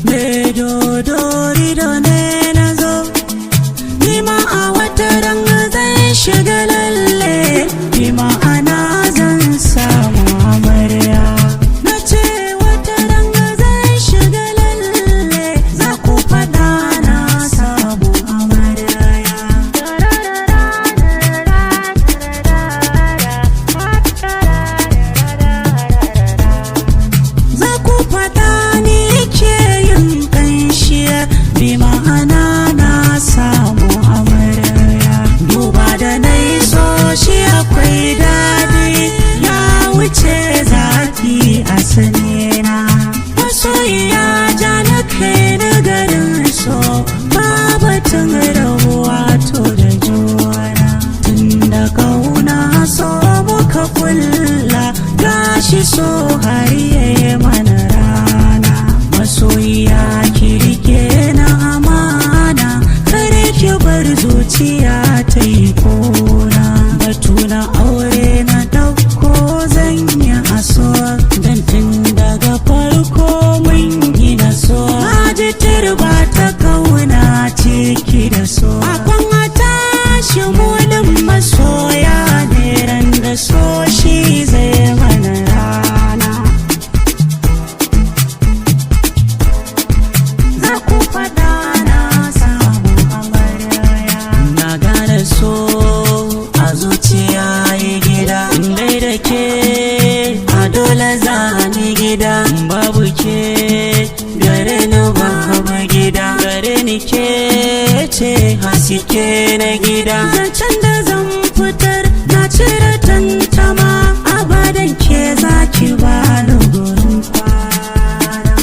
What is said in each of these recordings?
me dodori da ne na zo, ni ma a wata ran zan shiga lalle, ni ma ana zan samu amarya. Na ce wata ran zan shiga lalle, za ku faɗa na samu amarya. Za ku faɗa ni ke yin ƙanshi, bi ma'ana na samu amarya. Duba da na yi so shi akwai daɗi, ya wuce zaki a sanina. Masoyiya ja na kai na garin so, babatun rabuwa to da juna. Tun da kauna so muka kulla, gashi so har yayi mana rana. Masoyiya ki rike na amana, kare ki bar zuciya ta yi kona. Batu na aure na ɗauko zan yi aso, dan tun daga farko mun gina so. Haji turba ta kauna ciki da so, akwan a tashi mulin masoya ne, ran da so shi zai mana rana. Za ku faɗa na samu amarya. Na gane so a zuciya yi gida, dai da ke a dole za ni gida. Babu ke gare ni babu gida, gare ni ke ce haske na gida. Zancen da zan fitar na cire tantama, abadan ke zaki ba ni gurin kwana.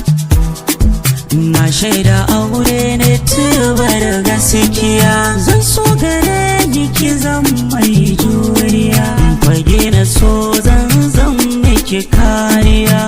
Na shaida aure ne tubar gaskiya, zan so gare ni ki zan mai juriya. Fage na so zan miki kariya,